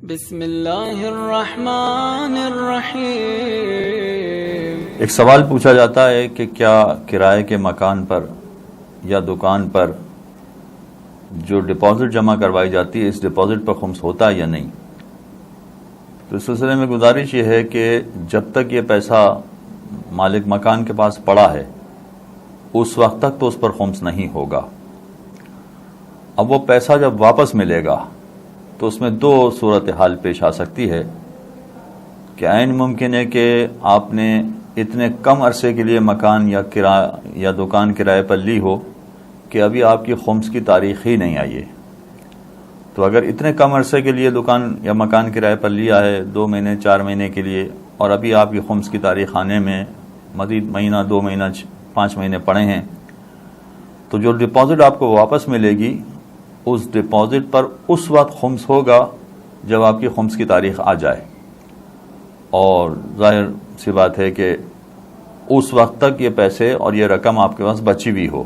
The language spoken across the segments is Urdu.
بسم اللہ الرحمن الرحیم۔ ایک سوال پوچھا جاتا ہے کہ کیا کرائے کے مکان پر یا دکان پر جو ڈپازٹ جمع کروائی جاتی ہے اس ڈپازٹ پر خمس ہوتا ہے یا نہیں؟ تو اس سلسلے میں گزارش یہ ہے کہ جب تک یہ پیسہ مالک مکان کے پاس پڑا ہے اس وقت تک تو اس پر خمس نہیں ہوگا۔ اب وہ پیسہ جب واپس ملے گا تو اس میں دو صورتحال پیش آ سکتی ہے کہ عین ممکن ہے کہ آپ نے اتنے کم عرصے کے لیے مکان یا دکان کرائے پر لی ہو کہ ابھی آپ کی خمس کی تاریخ ہی نہیں آئی ہے۔ تو اگر اتنے کم عرصے کے لیے دکان یا مکان کرائے پر لیا ہے 2 مہینے 4 مہینے کے لیے اور ابھی آپ کی خمس کی تاریخ آنے میں مزید مہینہ 2 مہینہ 5 مہینے پڑے ہیں، تو جو ڈپازٹ آپ کو واپس ملے گی اس ڈپازٹ پر اس وقت خمس ہوگا جب آپ کی خمس کی تاریخ آ جائے، اور ظاہر سی بات ہے کہ اس وقت تک یہ پیسے اور یہ رقم آپ کے پاس بچی ہوئی ہو۔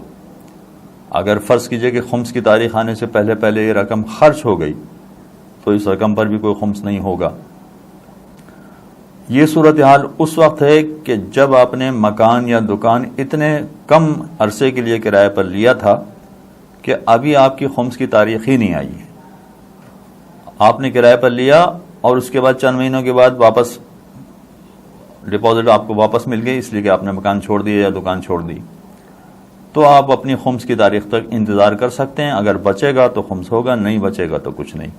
اگر فرض کیجئے کہ خمس کی تاریخ آنے سے پہلے پہلے یہ رقم خرچ ہو گئی تو اس رقم پر بھی کوئی خمس نہیں ہوگا۔ یہ صورتحال اس وقت ہے کہ جب آپ نے مکان یا دکان اتنے کم عرصے کے لیے کرائے پر لیا تھا کہ ابھی آپ کی خمس کی تاریخ ہی نہیں آئی ہے۔ آپ نے کرائے پر لیا اور اس کے بعد چند مہینوں کے بعد واپس ڈپازٹ آپ کو واپس مل گئی، اس لیے کہ آپ نے مکان چھوڑ دیا یا دکان چھوڑ دی، تو آپ اپنی خمس کی تاریخ تک انتظار کر سکتے ہیں۔ اگر بچے گا تو خمس ہوگا، نہیں بچے گا تو کچھ نہیں۔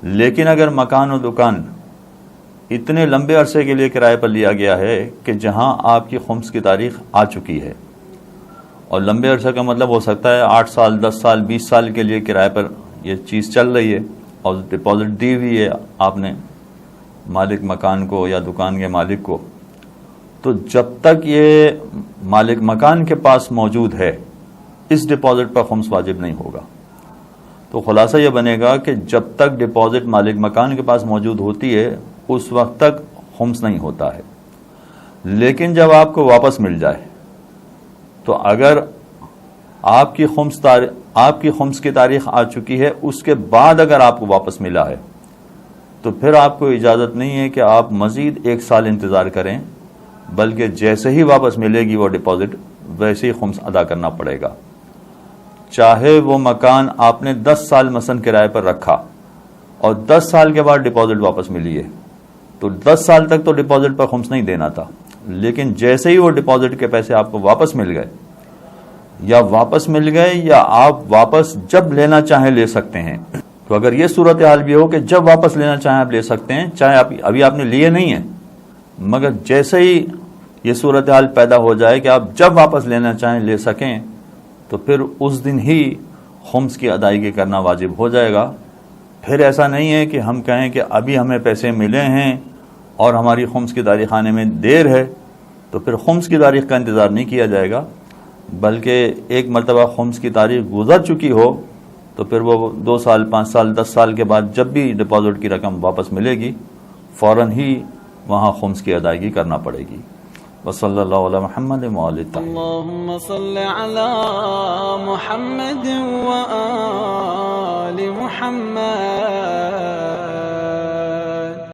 لیکن اگر مکان اور دکان اتنے لمبے عرصے کے لیے کرائے پر لیا گیا ہے کہ جہاں آپ کی خمس کی تاریخ آ چکی ہے، اور لمبے عرصے کا مطلب ہو سکتا ہے 8 سال 10 سال 20 سال کے لیے کرائے پر یہ چیز چل رہی ہے اور ڈپازٹ دی ہوئی ہے آپ نے مالک مکان کو یا دکان کے مالک کو، تو جب تک یہ مالک مکان کے پاس موجود ہے اس ڈپازٹ پر خمس واجب نہیں ہوگا۔ تو خلاصہ یہ بنے گا کہ جب تک ڈپازٹ مالک مکان کے پاس موجود ہوتی ہے اس وقت تک خمس نہیں ہوتا ہے۔ لیکن جب آپ کو واپس مل جائے تو اگر آپ کی خمس کی تاریخ آ چکی ہے، اس کے بعد اگر آپ کو واپس ملا ہے تو پھر آپ کو اجازت نہیں ہے کہ آپ مزید 1 سال انتظار کریں، بلکہ جیسے ہی واپس ملے گی وہ ڈپازٹ ویسے ہی خمس ادا کرنا پڑے گا۔ چاہے وہ مکان آپ نے 10 سال مثلا کرائے پر رکھا اور 10 سال کے بعد ڈپازٹ واپس ملی ہے، تو 10 سال تک تو ڈپازٹ پر خمس نہیں دینا تھا، لیکن جیسے ہی وہ ڈپازٹ کے پیسے آپ کو واپس مل گئے یا آپ واپس جب لینا چاہیں لے سکتے ہیں۔ تو اگر یہ صورتحال بھی ہو کہ جب واپس لینا چاہیں آپ لے سکتے ہیں، چاہے ابھی آپ نے لیے نہیں ہیں، مگر جیسے ہی یہ صورتحال پیدا ہو جائے کہ آپ جب واپس لینا چاہیں لے سکیں، تو پھر اس دن ہی خمس کی ادائیگی کرنا واجب ہو جائے گا۔ پھر ایسا نہیں ہے کہ ہم کہیں کہ ابھی ہمیں پیسے ملے ہیں اور ہماری خمس کی تاریخ آنے میں دیر ہے، تو پھر خمس کی تاریخ کا انتظار نہیں کیا جائے گا، بلکہ ایک مرتبہ خمس کی تاریخ گزر چکی ہو تو پھر وہ 2 سال 5 سال 10 سال کے بعد جب بھی ڈپازٹ کی رقم واپس ملے گی فوراً ہی وہاں خمس کی ادائیگی کرنا پڑے گی۔ وصلی اللہ علی محمد وآلہ الطاہرین۔ اللہم صل علی محمد وآل محمد۔